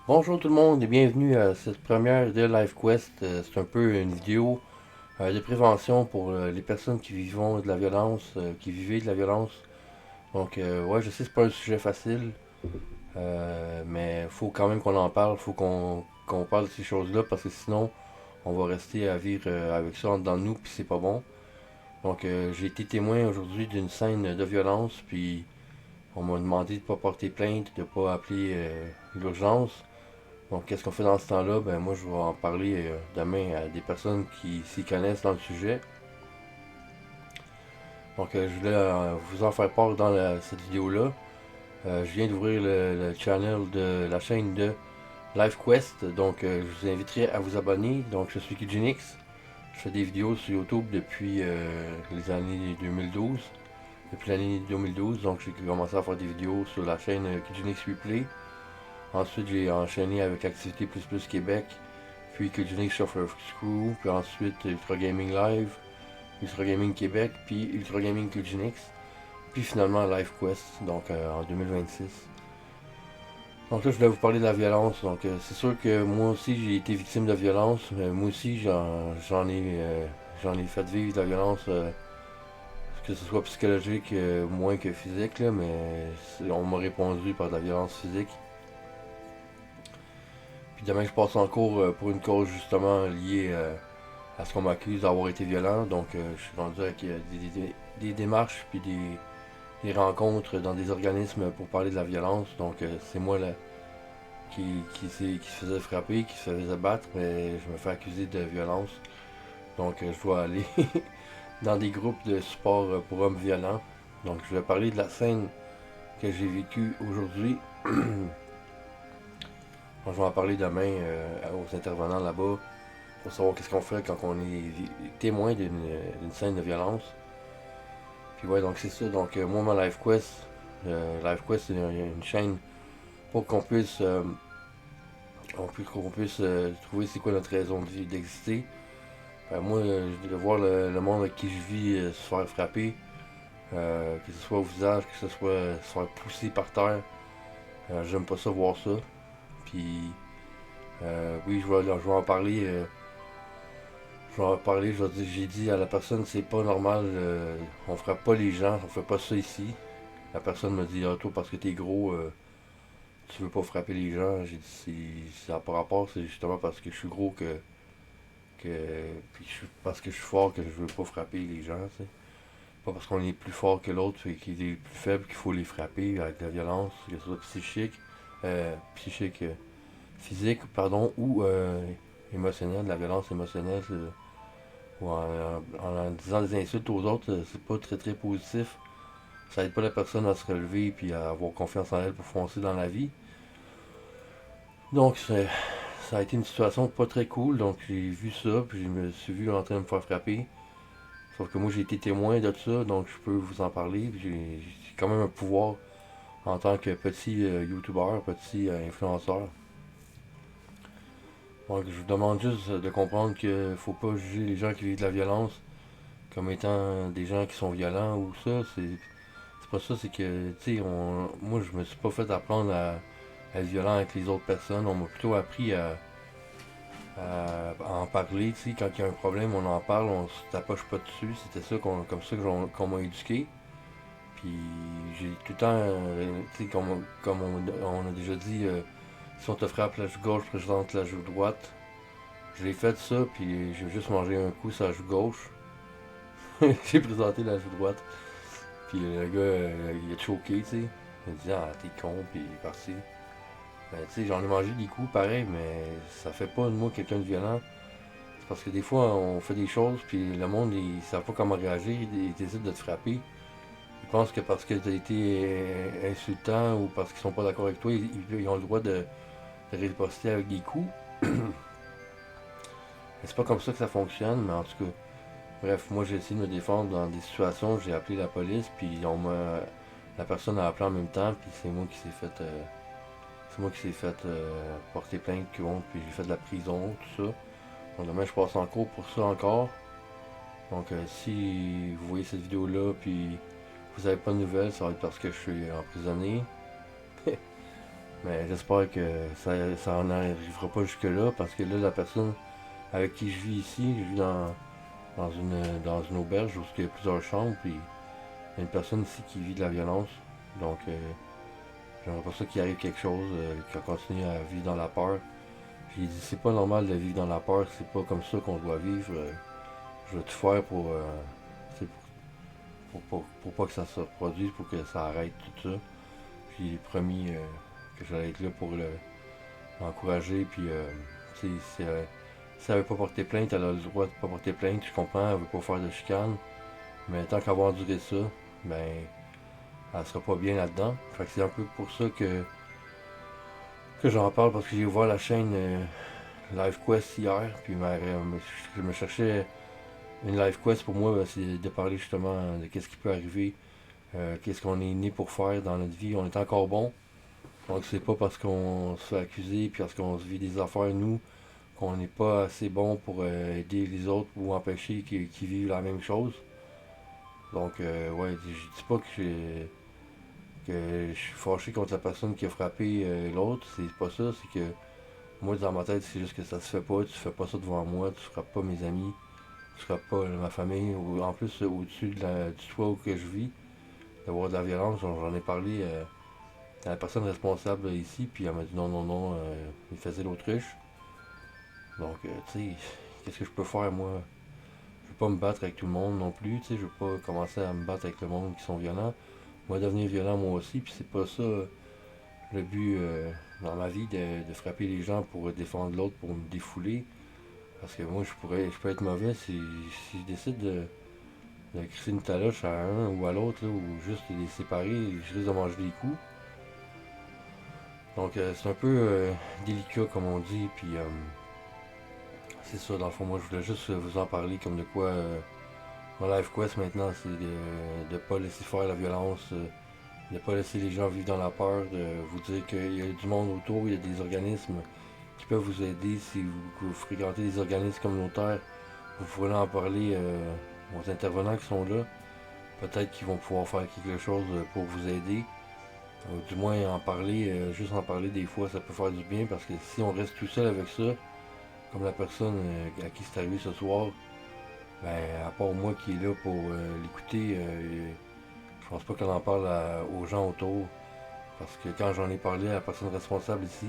Bonjour tout le monde et bienvenue à cette première de LiveQuest. C'est un peu une vidéo de prévention pour les personnes qui vivent de la violence, qui vivaient de la violence. Donc ouais, je sais c'est pas un sujet facile, mais faut quand même qu'on en parle, faut qu'on parle de ces choses-là parce que sinon on va rester à vivre avec ça en dedans de nous puis c'est pas bon. Donc j'ai été témoin aujourd'hui d'une scène de violence puis on m'a demandé de pas porter plainte, de pas appeler l'urgence. Donc, qu'est-ce qu'on fait dans ce temps-là? Ben, moi, je vais en parler demain à des personnes qui s'y connaissent dans le sujet. Donc, je voulais vous en faire part dans cette vidéo-là. Je viens d'ouvrir le channel de la chaîne de LiveQuest. Donc, je vous inviterai à vous abonner. Donc, je suis Kidgenix. Je fais des vidéos sur YouTube depuis les années 2012. Depuis l'année 2012, donc j'ai commencé à faire des vidéos sur la chaîne Kidgenix Replay. Ensuite, j'ai enchaîné avec Activité Plus Plus Québec, puis Kidgenix Shuffler Crew, puis ensuite Ultra Gaming Live, Ultra Gaming Québec, puis Ultra Gaming Kidgenix, puis finalement LiveQuest, donc en 2026. Donc là, je voulais vous parler de la violence. Donc c'est sûr que moi aussi, j'ai été victime de violence. Moi aussi, j'en ai fait vivre de la violence, que ce soit psychologique moins que physique, là, mais on m'a répondu par de la violence physique. Puis demain, je passe en cours pour une cause justement liée à ce qu'on m'accuse d'avoir été violent. Donc, je suis rendu avec des démarches puis des rencontres dans des organismes pour parler de la violence. Donc, c'est moi là, qui se faisait frapper, qui se faisait battre, mais je me fais accuser de violence. Donc, je dois aller dans des groupes de support pour hommes violents. Donc, je vais parler de la scène que j'ai vécue aujourd'hui. Je vais en parler demain aux intervenants là-bas pour savoir qu'est-ce qu'on fait quand on est témoin d'une scène de violence. Puis ouais, donc c'est ça. Donc moi, ma LiveQuest, c'est une chaîne pour qu'on puisse trouver c'est quoi notre raison d'exister. Ben, moi, je vais voir le monde avec qui je vis se faire frapper, que ce soit au visage, que ce soit se faire pousser par terre. J'aime pas ça voir ça. Puis oui, je vais en parler. Je vais en parler, j'ai dit à la personne, c'est pas normal, on frappe pas les gens, on fait pas ça ici. La personne me dit, ah toi parce que t'es gros, tu veux pas frapper les gens. J'ai dit, ça n'a pas rapport, c'est justement parce que je suis gros que puis parce que je suis fort que je veux pas frapper les gens, tu sais. Pas parce qu'on est plus fort que l'autre et qu'il est plus faible qu'il faut les frapper avec de la violence, que ce soit physique, pardon, ou émotionnelle, de la violence émotionnelle. Ou en disant des insultes aux autres, c'est pas très très positif. Ça aide pas la personne à se relever puis à avoir confiance en elle pour foncer dans la vie. Donc ça a été une situation pas très cool. Donc j'ai vu ça, puis je me suis vu en train de me faire frapper. Sauf que moi j'ai été témoin de ça, donc je peux vous en parler. J'ai quand même un pouvoir en tant que petit youtubeur, petit influenceur. Donc je vous demande juste de comprendre qu'il faut pas juger les gens qui vivent de la violence comme étant des gens qui sont violents ou ça. C'est pas ça, c'est que, tu sais, moi je me suis pas fait apprendre à être violent avec les autres personnes. On m'a plutôt appris à en parler, tu sais, quand il y a un problème, on en parle, on se tapoche pas dessus. C'était ça comme ça qu'on m'a éduqué. Puis j'ai tout le temps, tu sais, comme on a déjà dit, si on te frappe la joue gauche, présente la joue droite. Je l'ai fait ça, puis j'ai juste mangé un coup sur la joue gauche. J'ai présenté la joue droite. Puis le gars, il a choqué, tu sais. Il a dit, ah, t'es con, puis il est parti. Ben, tu sais, j'en ai mangé des coups pareil, mais ça fait pas de moi quelqu'un de violent. C'est parce que des fois, on fait des choses, puis le monde, ils savent pas comment réagir, ils décident de te frapper. Ils pensent que parce que t'as été insultant ou parce qu'ils sont pas d'accord avec toi, ils ont le droit de riposter avec des coups. Mais c'est pas comme ça que ça fonctionne, mais en tout cas, bref, moi j'ai essayé de me défendre dans des situations, j'ai appelé la police, puis la personne a appelé en même temps, puis c'est moi qui s'est fait porter plainte contre, puis j'ai fait de la prison, tout ça. Donc demain je passe en cours pour ça encore. Donc si vous voyez cette vidéo-là, puis vous avez pas de nouvelles, ça va être parce que je suis emprisonné. Mais j'espère que ça en arrivera pas jusque là parce que là la personne avec qui je vis ici, je vis dans une auberge où il y a plusieurs chambres, puis il y a une personne ici qui vit de la violence. Donc j'aimerais pas ça qu'il arrive quelque chose, qu'il continue à vivre dans la peur. J'ai dit c'est pas normal de vivre dans la peur, c'est pas comme ça qu'on doit vivre. Je vais tout faire c'est pour pas que ça se reproduise, pour que ça arrête tout ça. J'ai promis que j'allais être là pour l'encourager, puis si elle veut pas porter plainte, elle a le droit de pas porter plainte, je comprends, elle veut pas faire de chicane, mais tant qu'elle va endurer ça, ben elle sera pas bien là-dedans. Fait que c'est un peu pour ça que j'en parle, parce que j'ai ouvert la chaîne Live Quest hier, puis je me cherchais une Live Quest pour moi, ben, c'est de parler justement de qu'est-ce qui peut arriver, qu'est-ce qu'on est né pour faire dans notre vie. On est encore bon, donc c'est pas parce qu'on se fait accuser, puis parce qu'on se vit des affaires, nous, qu'on n'est pas assez bon pour aider les autres ou empêcher qu'ils vivent la même chose. Donc, ouais, je dis pas que je suis fâché contre la personne qui a frappé l'autre, c'est pas ça, c'est que moi, dans ma tête, c'est juste que ça se fait pas, tu fais pas ça devant moi, tu frappes pas mes amis, tu frappes pas ma famille, ou en plus, au-dessus du toit où que je vis, d'avoir de la violence, j'en ai parlé à la personne responsable ici, puis elle m'a dit non, non, non, il faisait l'autruche. Donc, tu sais, qu'est-ce que je peux faire, moi? Je veux pas me battre avec tout le monde non plus, tu sais, je veux pas commencer à me battre avec le monde qui sont violents. Moi, devenir violent moi aussi, puis c'est pas ça le but dans ma vie de frapper les gens pour défendre l'autre, pour me défouler. Parce que moi, je peux être mauvais si je décide de crisser une taloche à un ou à l'autre, ou juste de les séparer, je risque de manger des coups. Donc, c'est un peu délicat, comme on dit, puis c'est ça, dans le fond, moi, je voulais juste vous en parler comme de quoi. Mon life quest maintenant, c'est de ne pas laisser faire la violence, de ne pas laisser les gens vivre dans la peur, de vous dire qu'il y a du monde autour, il y a des organismes qui peuvent vous aider si vous fréquentez des organismes communautaires. Vous pourrez en parler aux intervenants qui sont là. Peut-être qu'ils vont pouvoir faire quelque chose pour vous aider. Du moins en parler, juste en parler des fois, ça peut faire du bien parce que si on reste tout seul avec ça, comme la personne à qui c'est arrivé ce soir, ben, à part moi qui est là pour l'écouter, je pense pas qu'elle en parle aux gens autour. Parce que quand j'en ai parlé à la personne responsable ici,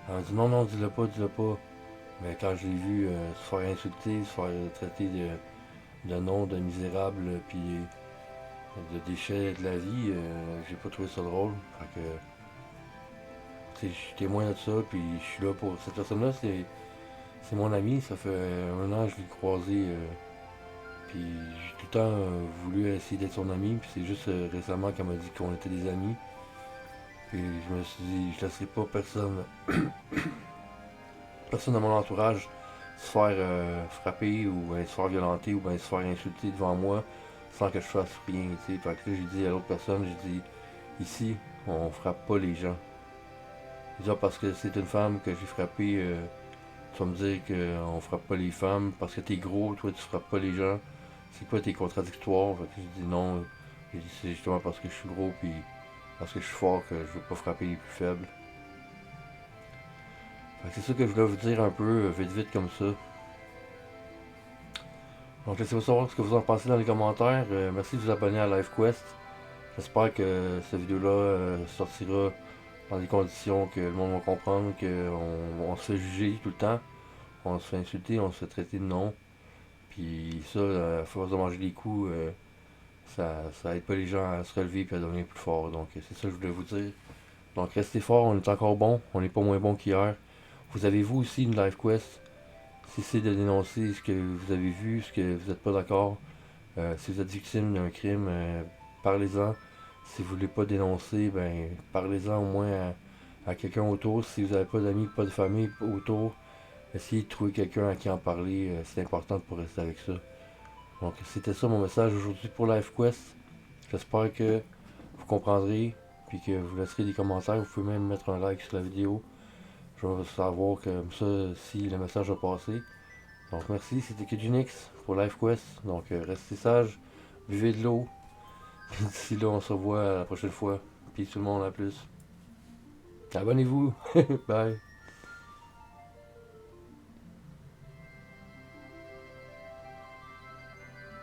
elle m'a dit non, non, dis-le pas, dis-le pas. Mais quand je l'ai vu se faire insulter, se faire traiter de nom, de misérable, puis de déchets de la vie, j'ai pas trouvé ça drôle. Fait que, tu sais, je suis témoin de ça, puis je suis là pour cette personne-là, c'est mon ami, ça fait un an que je l'ai croisé. Puis j'ai tout le temps voulu essayer d'être son ami, puis c'est juste récemment qu'elle m'a dit qu'on était des amis. Puis je me suis dit, je laisserai pas personne de mon entourage se faire frapper ou se faire violenter ou bien se faire insulter devant moi sans que je fasse rien. T'sais. Fait que là, j'ai dit à l'autre personne, j'ai dit, ici, on frappe pas les gens. Déjà parce que c'est une femme que j'ai frappée, tu vas me dire qu'on frappe pas les femmes parce que t'es gros, toi tu frappes pas les gens. C'est quoi tes contradictoires? Fait que j'ai dit non. J'ai dit c'est justement parce que je suis gros puis parce que je suis fort que je veux pas frapper les plus faibles. Fait que c'est ça que je voulais vous dire un peu vite vite comme ça. Donc laissez-moi savoir ce que vous en pensez dans les commentaires. Merci de vous abonner à LiveQuest. J'espère que cette vidéo-là sortira dans des conditions que le monde va comprendre, qu'on se fait juger tout le temps, on se fait insulter, on se fait traiter de nom. Puis ça, à force de manger des coups, ça aide pas les gens à se relever et à devenir plus forts. Donc c'est ça que je voulais vous dire. Donc restez forts, on est encore bon, on n'est pas moins bon qu'hier. Vous avez vous aussi une live quest. Si c'est de dénoncer ce que vous avez vu, ce que vous n'êtes pas d'accord, si vous êtes victime d'un crime, parlez-en. Si vous voulez pas dénoncer, ben parlez-en au moins à quelqu'un autour. Si vous n'avez pas d'amis, pas de famille autour, essayez de trouver quelqu'un à qui en parler. C'est important pour rester avec ça. Donc c'était ça mon message aujourd'hui pour LiveQuest. J'espère que vous comprendrez, puis que vous laisserez des commentaires. Vous pouvez même mettre un like sur la vidéo. Je vais savoir comme ça si le message a passé. Donc merci, c'était Kidunix pour LiveQuest. Donc restez sages, buvez de l'eau. Puis d'ici là, on se revoit la prochaine fois. Puis tout le monde, à plus. Abonnez-vous. Bye.